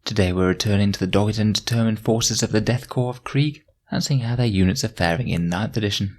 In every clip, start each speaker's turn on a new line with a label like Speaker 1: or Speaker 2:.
Speaker 1: Today we're returning to the dogged and determined forces of the Death Korps of Krieg and seeing how their units are faring in 9th edition.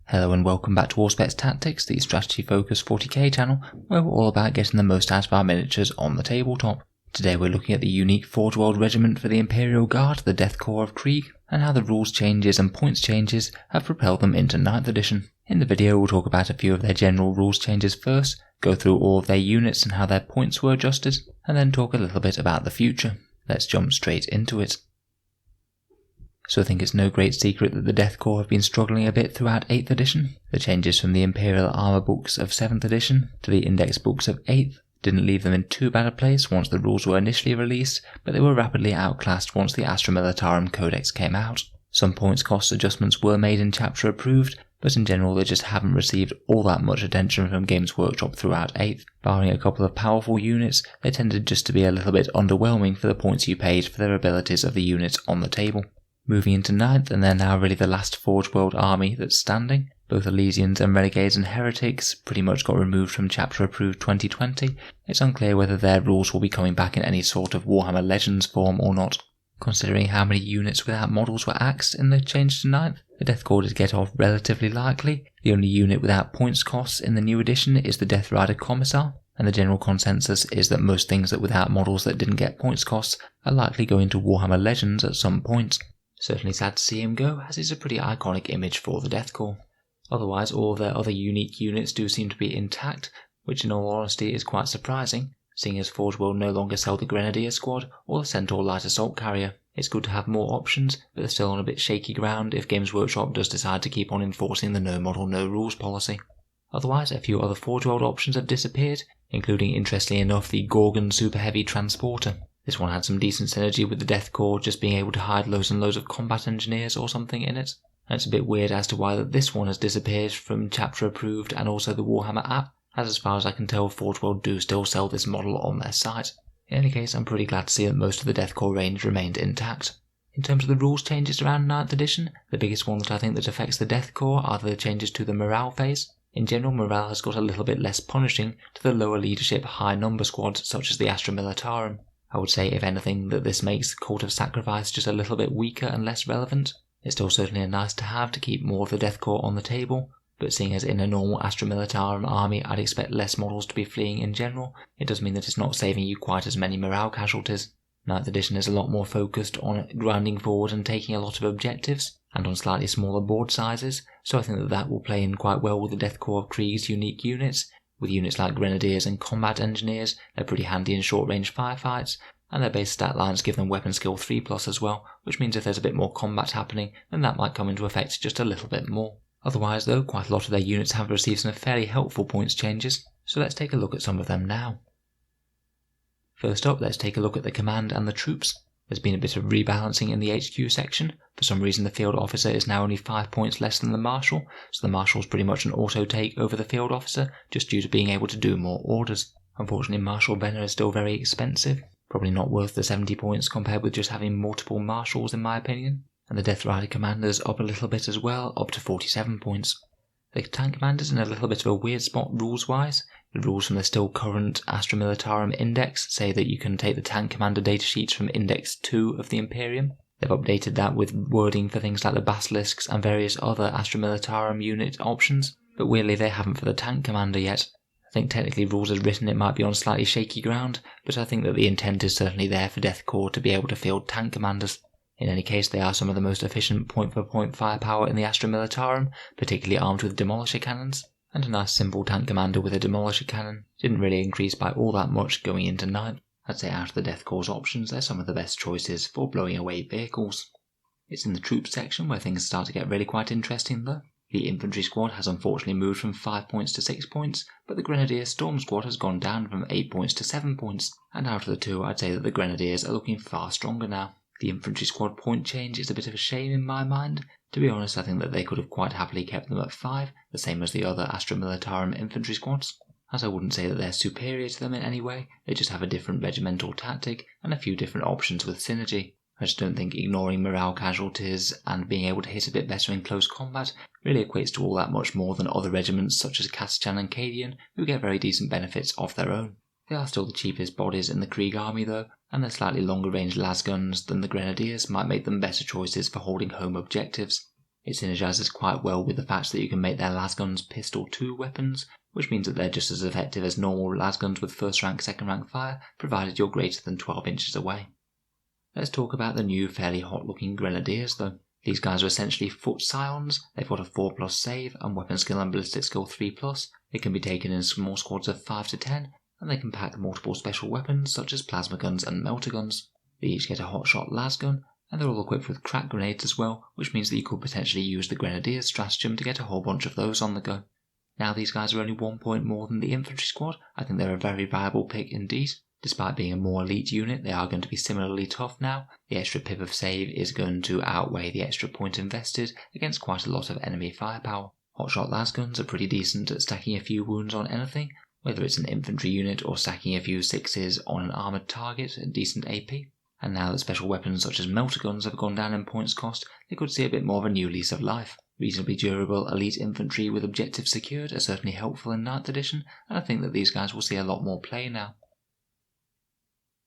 Speaker 1: Hello and welcome back to Auspex Tactics, the strategy focused 40k channel, where we're all about getting the most out of our miniatures on the tabletop. Today we're looking at the unique Forge World Regiment for the Imperial Guard, the Death Korps of Krieg, and how the rules changes and points changes have propelled them into 9th edition. In the video we'll talk about a few of their general rules changes first, go through all of their units and how their points were adjusted, and then talk a little bit about the future. Let's jump straight into it. So I think it's no great secret that the Death Korps have been struggling a bit throughout 8th edition. The changes from the Imperial Armour books of 7th edition to the Index books of 8th didn't leave them in too bad a place once the rules were initially released, but they were rapidly outclassed once the Astra Militarum Codex came out. Some points cost adjustments were made in chapter approved, but in general they just haven't received all that much attention from Games Workshop throughout 8th. Barring a couple of powerful units, they tended just to be a little bit underwhelming for the points you paid for their abilities of the units on the table. Moving into 9th, and they're now really the last Forge World army that's standing. Both Elysians and Renegades and Heretics pretty much got removed from chapter approved 2020. It's unclear whether their rules will be coming back in any sort of Warhammer Legends form or not. Considering how many units without models were axed in the change to 9th, the Death Korps did get off relatively lightly. The only unit without points costs in the new edition is the Death Rider Commissar, and the general consensus is that most things that without models that didn't get points costs are likely going to Warhammer Legends at some point. Certainly sad to see him go, as it's a pretty iconic image for the Death Korps. Otherwise, all of their other unique units do seem to be intact, which in all honesty is quite surprising, seeing as Forge will no longer sell the Grenadier Squad or the Centaur Light Assault Carrier. It's good to have more options, but they're still on a bit shaky ground if Games Workshop does decide to keep on enforcing the no model no rules policy. Otherwise, a few other Forge World options have disappeared, including interestingly enough the Gorgon Super Heavy Transporter. This one had some decent synergy with the Death Korps just being able to hide loads and loads of combat engineers or something in it. And it's a bit weird as to why this one has disappeared from chapter approved and also the Warhammer app, as far as I can tell Forge World do still sell this model on their site. In any case, I'm pretty glad to see that most of the Death Korps range remained intact. In terms of the rules changes around 9th edition, the biggest one that I think that affects the Death Korps are the changes to the morale phase. In general, morale has got a little bit less punishing to the lower leadership high number squads such as the Astra Militarum. I would say, if anything, that this makes the Cult of Sacrifice just a little bit weaker and less relevant. It's still certainly a nice to have to keep more of the Death Korps on the table, but seeing as in a normal Astra Militarum army I'd expect less models to be fleeing in general, it does mean that it's not saving you quite as many morale casualties. 9th edition is a lot more focused on grinding forward and taking a lot of objectives, and on slightly smaller board sizes, so I think that that will play in quite well with the Death Korps of Krieg's unique units. With units like Grenadiers and Combat Engineers, they're pretty handy in short-range firefights, and their base stat lines give them weapon skill 3+ as well, which means if there's a bit more combat happening, then that might come into effect just a little bit more. Otherwise though, quite a lot of their units have received some fairly helpful points changes, so let's take a look at some of them now. First up, let's take a look at the command and the troops. There's been a bit of rebalancing in the HQ section. For some reason the field officer is now only 5 points less than the marshal, so the marshal's pretty much an auto take over the field officer, just due to being able to do more orders. Unfortunately, Marshal Benner is still very expensive, probably not worth the 70 points compared with just having multiple marshals in my opinion. And the Death Rider commander's up a little bit as well, up to 47 points. The tank commander's in a little bit of a weird spot rules-wise. The rules from the still current Astra Militarum Index say that you can take the tank commander datasheets from Index 2 of the Imperium. They've updated that with wording for things like the Basilisks and various other Astra Militarum unit options, but weirdly they haven't for the tank commander yet. I think technically rules as written it might be on slightly shaky ground, but I think that the intent is certainly there for Death Korps to be able to field tank commanders. In any case, they are some of the most efficient point-for-point firepower in the Astra Militarum, particularly armed with demolisher cannons, and a nice simple tank commander with a demolisher cannon didn't really increase by all that much going into 9th. I'd say out of the Death Korps options, they're some of the best choices for blowing away vehicles. It's in the troops section where things start to get really quite interesting though. The infantry squad has unfortunately moved from 5 points to 6 points, but the Grenadier Storm squad has gone down from 8 points to 7 points, and out of the two I'd say that the Grenadiers are looking far stronger now. The infantry squad point change is a bit of a shame in my mind. To be honest, I think that they could have quite happily kept them at 5, the same as the other Astra Militarum infantry squads, as I wouldn't say that they're superior to them in any way, they just have a different regimental tactic and a few different options with synergy. I just don't think ignoring morale casualties and being able to hit a bit better in close combat really equates to all that much more than other regiments such as Kasachan and Cadian, who get very decent benefits of their own. They are still the cheapest bodies in the Krieg army though, and their slightly longer range lasguns than the Grenadiers might make them better choices for holding home objectives. It synergizes quite well with the fact that you can make their lasguns pistol 2 weapons, which means that they're just as effective as normal lasguns with first rank, second rank fire, provided you're greater than 12 inches away. Let's talk about the new fairly hot looking Grenadiers though. These guys are essentially foot scions. They've got a 4+ save and weapon skill and ballistic skill 3+. They can be taken in small squads of 5 to 10, and they can pack multiple special weapons such as plasma guns and melter guns. They each get a hotshot lasgun, and they're all equipped with crack grenades as well, which means that you could potentially use the Grenadiers stratagem to get a whole bunch of those on the go. Now these guys are only 1 point more than the infantry squad. I think they're a very viable pick indeed. Despite being a more elite unit, they are going to be similarly tough now. The extra pip of save is going to outweigh the extra point invested against quite a lot of enemy firepower. Hotshot lasguns are pretty decent at stacking a few wounds on anything, whether it's an infantry unit or stacking a few 6s on an armoured target at decent AP. And now that special weapons such as melter guns have gone down in points cost, they could see a bit more of a new lease of life. Reasonably durable elite infantry with objectives secured are certainly helpful in 9th edition, and I think that these guys will see a lot more play now.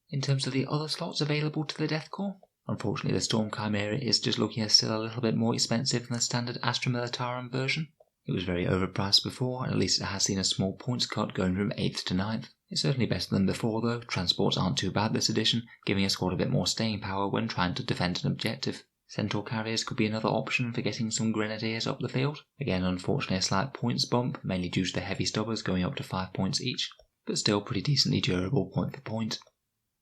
Speaker 1: In terms of the other slots available to the Death Korps, unfortunately the Storm Chimera is just looking still a little bit more expensive than the standard Astra Militarum version. It was very overpriced before, and at least it has seen a small points cut going from 8th to 9th. It's certainly better than before though. Transports aren't too bad this edition, giving a squad a bit more staying power when trying to defend an objective. Centaur carriers could be another option for getting some Grenadiers up the field. Again, unfortunately a slight points bump, mainly due to the heavy stubbers going up to 5 points each, but still pretty decently durable point for point.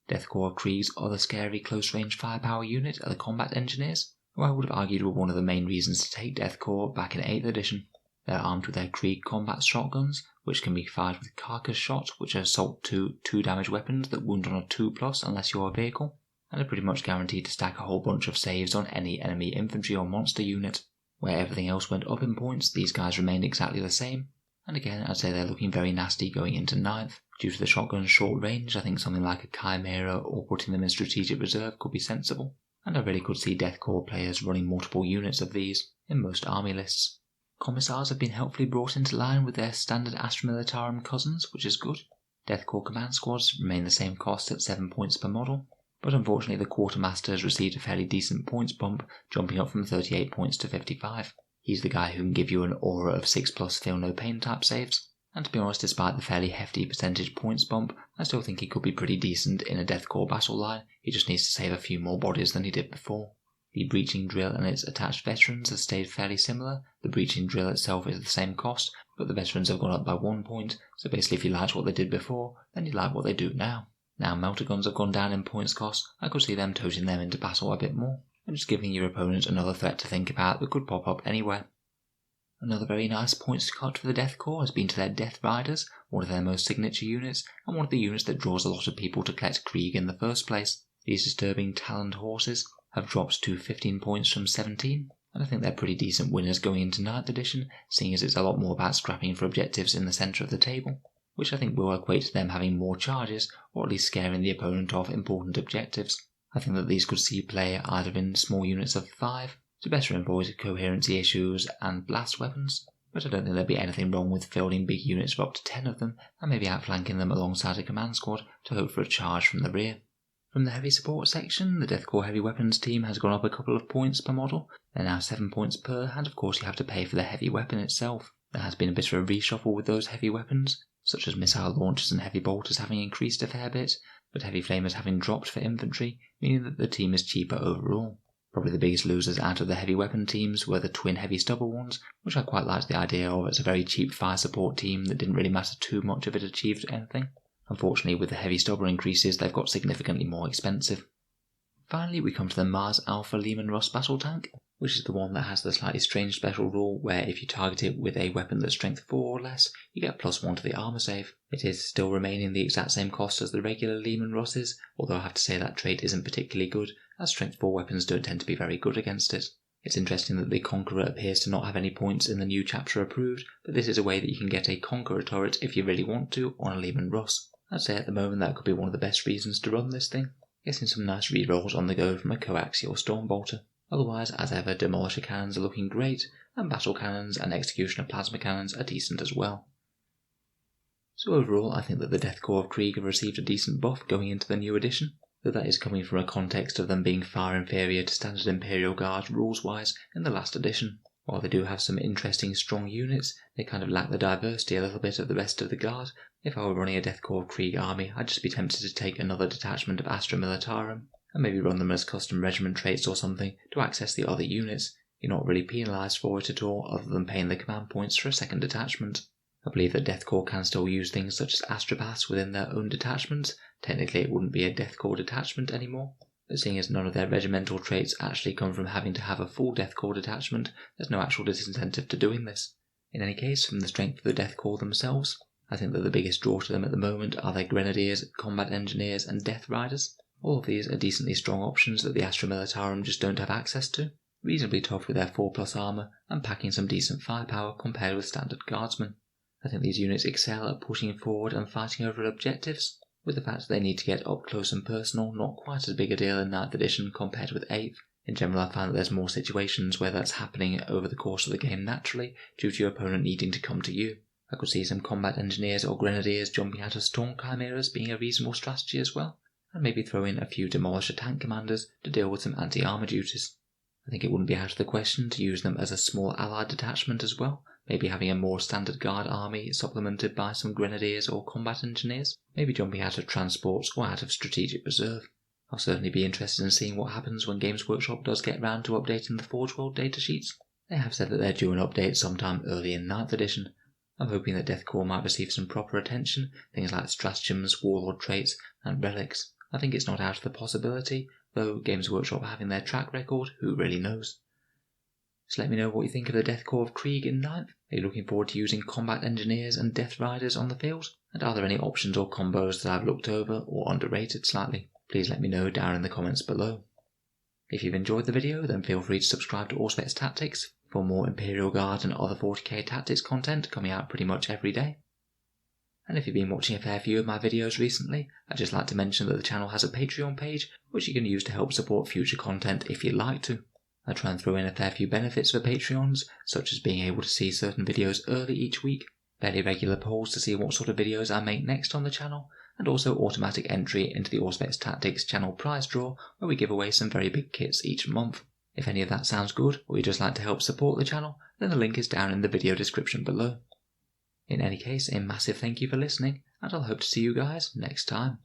Speaker 1: Death Korps of Krieg's other scary close-range firepower unit are the Combat Engineers, who I would have argued were one of the main reasons to take Death Korps back in 8th edition. They're armed with their Krieg combat shotguns, which can be fired with carcass shot, which are assault 2 damage weapons that wound on a 2+ unless you're a vehicle, and are pretty much guaranteed to stack a whole bunch of saves on any enemy infantry or monster unit. Where everything else went up in points, these guys remained exactly the same, and again I'd say they're looking very nasty going into 9th. Due to the shotgun's short range, I think something like a Chimera or putting them in strategic reserve could be sensible, and I really could see Death Korps players running multiple units of these in most army lists. Commissars have been helpfully brought into line with their standard Astra Militarum cousins, which is good. Death Korps command squads remain the same cost at 7 points per model, but unfortunately the Quartermaster has received a fairly decent points bump, jumping up from 38 points to 55. He's the guy who can give you an aura of 6+ feel no pain type saves, and to be honest, despite the fairly hefty percentage points bump, I still think he could be pretty decent in a Death Korps battle line. He just needs to save a few more bodies than he did before. The breaching drill and its attached veterans have stayed fairly similar. The breaching drill itself is the same cost, but the veterans have gone up by 1 point, so basically if you liked what they did before, then you like what they do now. Now melter guns have gone down in points cost, I could see them toting them into battle a bit more, and just giving your opponent another threat to think about that could pop up anywhere. Another very nice points cut for the Death Korps has been to their Death Riders, one of their most signature units, and one of the units that draws a lot of people to collect Krieg in the first place. These disturbing taloned horses have dropped to 15 points from 17, and I think they're pretty decent winners going into 9th edition, seeing as it's a lot more about scrapping for objectives in the centre of the table, which I think will equate to them having more charges, or at least scaring the opponent off important objectives. I think that these could see play either in small units of 5, to better avoid coherency issues and blast weapons, but I don't think there'd be anything wrong with fielding big units of up to 10 of them, and maybe outflanking them alongside a command squad to hope for a charge from the rear. From the heavy support section, the Death Korps heavy weapons team has gone up a couple of points per model. They're now 7 points per, and of course you have to pay for the heavy weapon itself. There has been a bit of a reshuffle with those heavy weapons, such as missile launchers and heavy bolters having increased a fair bit, but heavy flamers having dropped for infantry, meaning that the team is cheaper overall. Probably the biggest losers out of the heavy weapon teams were the twin heavy stubber ones, which I quite liked the idea of as a very cheap fire support team that didn't really matter too much if it achieved anything. Unfortunately, with the heavy stubber increases, they've got significantly more expensive. Finally, we come to the Mars Alpha Lehman Russ battle tank, which is the one that has the slightly strange special rule where if you target it with a weapon that's strength 4 or less, you get +1 to the armor save. It is still remaining the exact same cost as the regular Lehman Russes, although I have to say that trait isn't particularly good, as strength 4 weapons don't tend to be very good against it. It's interesting that the Conqueror appears to not have any points in the new chapter approved, but this is a way that you can get a Conqueror turret if you really want to on a Lehman Russ. I'd say at the moment that could be one of the best reasons to run this thing. getting some nice rerolls on the go from a coaxial Stormbolter. Otherwise, as ever, Demolisher cannons are looking great, and Battle cannons and Executioner plasma cannons are decent as well. So overall, I think that the Death Korps of Krieg have received a decent buff going into the new edition, though that is coming from a context of them being far inferior to standard Imperial Guard rules-wise in the last edition. While they do have some interesting strong units, they kind of lack the diversity a little bit of the rest of the Guard. If I were running a Death Korps of Krieg army, I'd just be tempted to take another detachment of Astra Militarum, and maybe run them as custom regiment traits or something to access the other units. You're not really penalised for it at all, other than paying the command points for a second detachment. I believe that Death Korps can still use things such as astropaths within their own detachments. Technically it wouldn't be a Death Korps detachment anymore, but seeing as none of their regimental traits actually come from having to have a full Death Korps detachment, there's no actual disincentive to doing this. In any case, from the strength of the Death Korps themselves, I think that the biggest draw to them at the moment are their Grenadiers, Combat Engineers and Death Riders. All of these are decently strong options that the Astra Militarum just don't have access to. Reasonably tough with their 4+ armour and packing some decent firepower compared with standard Guardsmen. I think these units excel at pushing forward and fighting over objectives, with the fact that they need to get up close and personal not quite as big a deal in 9th edition compared with 8th. In general, I find that there's more situations where that's happening over the course of the game naturally, due to your opponent needing to come to you. I could see some Combat Engineers or Grenadiers jumping out of Storm Chimeras being a reasonable strategy as well, and maybe throw in a few Demolisher tank commanders to deal with some anti-armour duties. I think it wouldn't be out of the question to use them as a small allied detachment as well, maybe having a more standard guard army supplemented by some Grenadiers or Combat Engineers, maybe jumping out of transports or out of strategic reserve. I'll certainly be interested in seeing what happens when Games Workshop does get round to updating the Forge World datasheets. They have said that they're due an update sometime early in 9th edition. I'm hoping that Death Korps might receive some proper attention, things like stratagems, warlord traits, and relics. I think it's not out of the possibility, though Games Workshop having their track record, who really knows. Just let me know what you think of the Death Korps of Krieg in 9th. Are you looking forward to using Combat Engineers and Death Riders on the field? And are there any options or combos that I've looked over or underrated slightly? Please let me know down in the comments below. If you've enjoyed the video, then feel free to subscribe to Auspex Tactics for more Imperial Guard and other 40k tactics content coming out pretty much every day. And if you've been watching a fair few of my videos recently, I'd just like to mention that the channel has a Patreon page which you can use to help support future content if you'd like to. I try and throw in a fair few benefits for Patreons, such as being able to see certain videos early each week, fairly regular polls to see what sort of videos I make next on the channel, and also automatic entry into the Auspex Tactics channel prize draw where we give away some very big kits each month. If any of that sounds good, or you'd just like to help support the channel, then the link is down in the video description below. In any case, a massive thank you for listening, and I'll hope to see you guys next time.